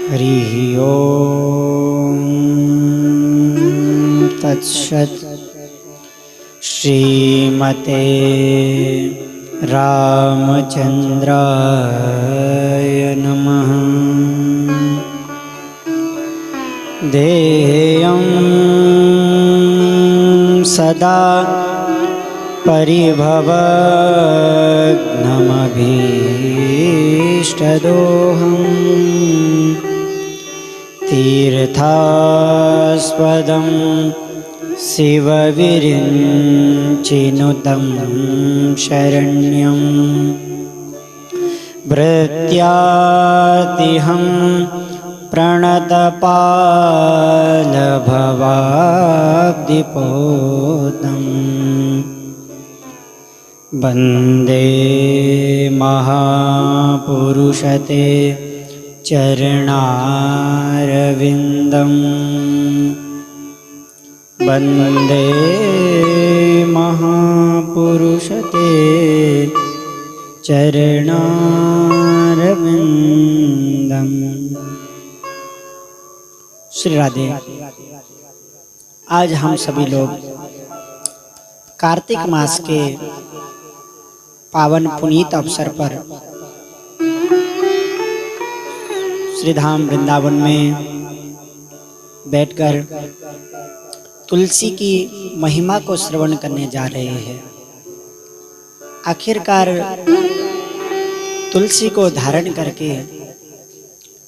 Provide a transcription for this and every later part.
हरिः ओम तत्सत्। श्रीमते रामचंद्राय नमः। देयं सदा परिभवग्नमभीष्टदोहम् तीर्थास्पदं शिवविरिञ्चिनुतं शरण्यं भृत्यादिहं प्रणतपालभवाब्धिपोतम् वन्दे महापुरुषते चरणारविन्दं। वन्दे महापुरुषते चरणारविन्दम्। श्री राधे। आज हम सभी लोग कार्तिक मास के पावन पुनीत अवसर पर श्रीधाम वृंदावन में बैठकर तुलसी की महिमा को श्रवण करने जा रहे हैं। आखिरकार तुलसी को धारण करके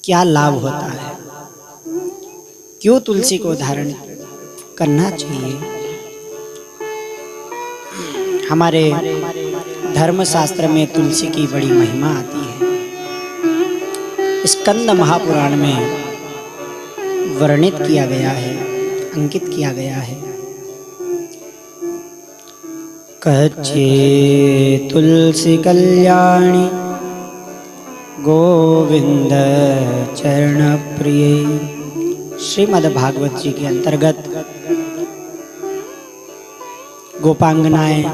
क्या लाभ होता है, क्यों तुलसी को धारण करना चाहिए। हमारे धर्मशास्त्र में तुलसी की बड़ी महिमा आती है। स्कंद महापुराण में वर्णित किया गया है, अंकित किया गया है। कच्चे तुलसी कल्याणी गोविंद चरण प्रिय। श्रीमद् भागवत जी के अंतर्गत गोपांगनाएं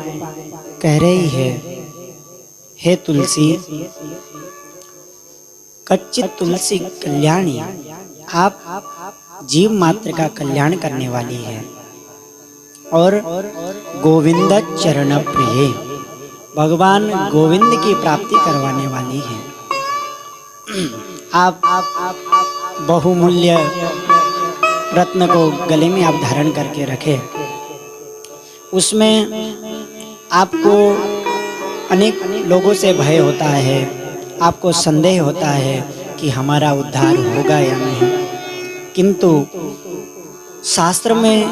कह रही है, हे तुलसी, कच्ची तुलसी कल्याणी, आप जीव मात्र का कल्याण करने वाली है और गोविंद चरण प्रिय, भगवान गोविंद की प्राप्ति करवाने वाली है। आप बहुमूल्य रत्न को गले में आप धारण करके रखे, उसमें आपको अनेक लोगों से भय होता है, आपको संदेह होता है कि हमारा उद्धार होगा या नहीं, किंतु शास्त्र में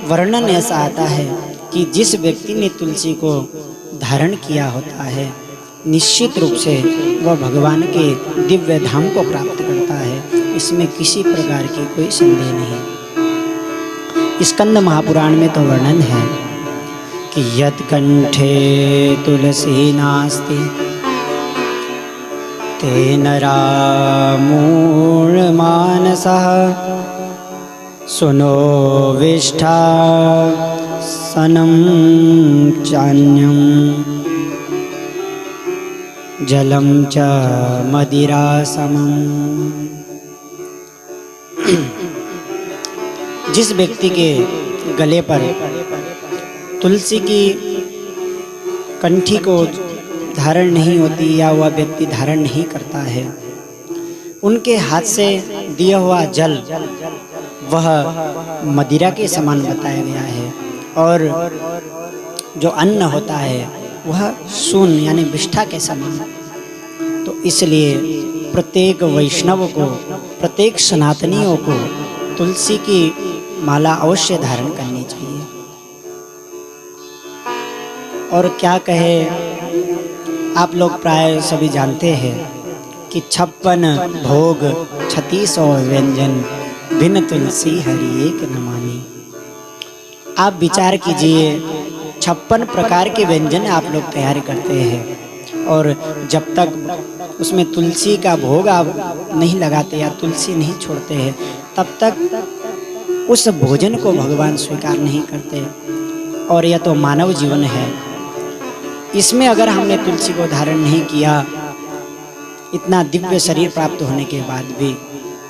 वर्णन ऐसा आता है कि जिस व्यक्ति ने तुलसी को धारण किया होता है, निश्चित रूप से वह भगवान के दिव्य धाम को प्राप्त करता है। इसमें किसी प्रकार की कोई संदेह नहीं। स्कंद महापुराण में तो वर्णन है कि यत् कंठे तुलसी नास्ति तेन रामूढमानसः सुनो विष्ठा सनं चान्यं जलं च मदिरासमम्। जिस व्यक्ति के गले पर तुलसी की कंठी को धारण नहीं होती या वह व्यक्ति धारण नहीं करता है, उनके हाथ से दिया हुआ जल वह मदिरा के समान बताया गया है और जो अन्न होता है वह शून्य यानी विष्ठा के समान। तो इसलिए प्रत्येक वैष्णव को, प्रत्येक सनातनियों को तुलसी की माला अवश्य धारण करनी चाहिए। और क्या कहे, आप लोग प्राय सभी जानते हैं कि 56 भोग 3600 व्यंजन बिन तुलसी हरि एक न मानी। आप विचार कीजिए, 56 प्रकार के व्यंजन आप लोग तैयार करते हैं और जब तक उसमें तुलसी का भोग आप नहीं लगाते या तुलसी नहीं छोड़ते हैं, तब तक उस भोजन को भगवान स्वीकार नहीं करते। और यह तो मानव जीवन है, इसमें अगर हमने तुलसी को धारण नहीं किया, इतना दिव्य शरीर प्राप्त होने के बाद भी,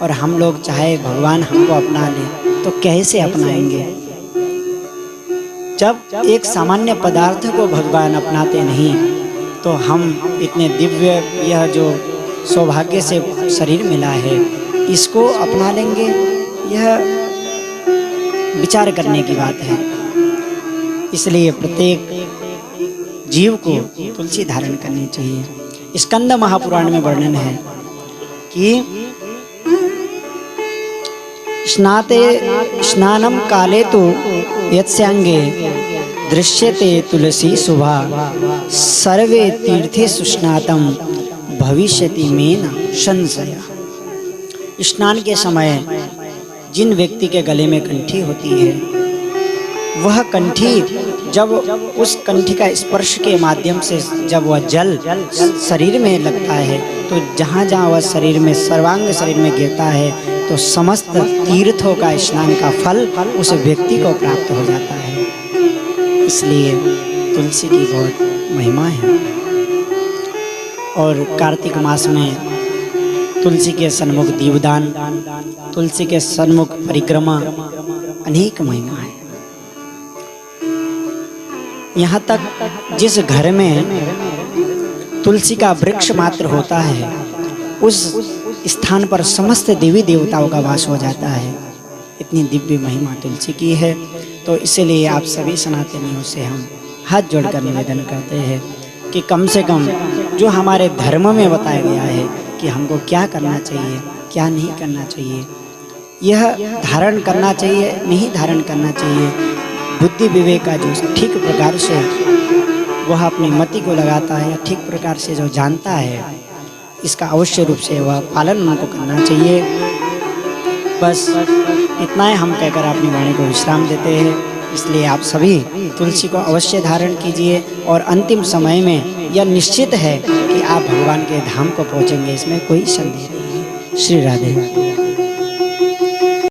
और हम लोग चाहे भगवान हमको अपना ले तो कैसे अपनाएंगे? जब एक सामान्य पदार्थ को भगवान अपनाते नहीं तो हम इतने दिव्य, यह जो सौभाग्य से शरीर मिला है, इसको अपना लेंगे? यह विचार करने की बात है। इसलिए प्रत्येक जीव को तुलसी धारण करनी चाहिए। स्कंद महापुराण में वर्णन है कि स्नानम काले तो यत्स्यांगे दृश्यते तुलसी शुभा सर्वे तीर्थे सुस्नातम भविष्यति मेन संशय। स्नान के समय जिन व्यक्ति के गले में कंठी होती है, वह कंठी जब उस कंठी का स्पर्श के माध्यम से जब वह जल शरीर में लगता है तो जहाँ जहाँ वह शरीर में, सर्वांग शरीर में गिरता है तो समस्त तीर्थों का स्नान का फल उस व्यक्ति को प्राप्त हो जाता है। इसलिए तुलसी की बहुत महिमा है। और कार्तिक मास में तुलसी के सन्मुख दीपदान, तुलसी के सन्मुख परिक्रमा, अनेक महिमा है। यहाँ तक जिस घर में तुलसी का वृक्ष मात्र होता है, उस स्थान पर समस्त देवी देवताओं का वास हो जाता है। इतनी दिव्य महिमा तुलसी की है। तो इसलिए आप सभी सनातनियों से हम हाथ जोड़कर निवेदन करते हैं कि कम से कम जो हमारे धर्म में बताया गया है कि हमको क्या करना चाहिए, क्या नहीं करना चाहिए, यह धारण करना चाहिए, नहीं धारण करना चाहिए, बुद्धि विवेक का जो ठीक प्रकार से वह अपनी मति को लगाता है या ठीक प्रकार से जो जानता है, इसका अवश्य रूप से वह पालन उनको करना चाहिए। बस इतना ही हम कहकर अपनी वाणी को विश्राम देते हैं। इसलिए आप सभी तुलसी को अवश्य धारण कीजिए और अंतिम समय में यह निश्चित है कि आप भगवान के धाम को पहुँचेंगे, इसमें कोई संदेह नहीं है। श्री राधे।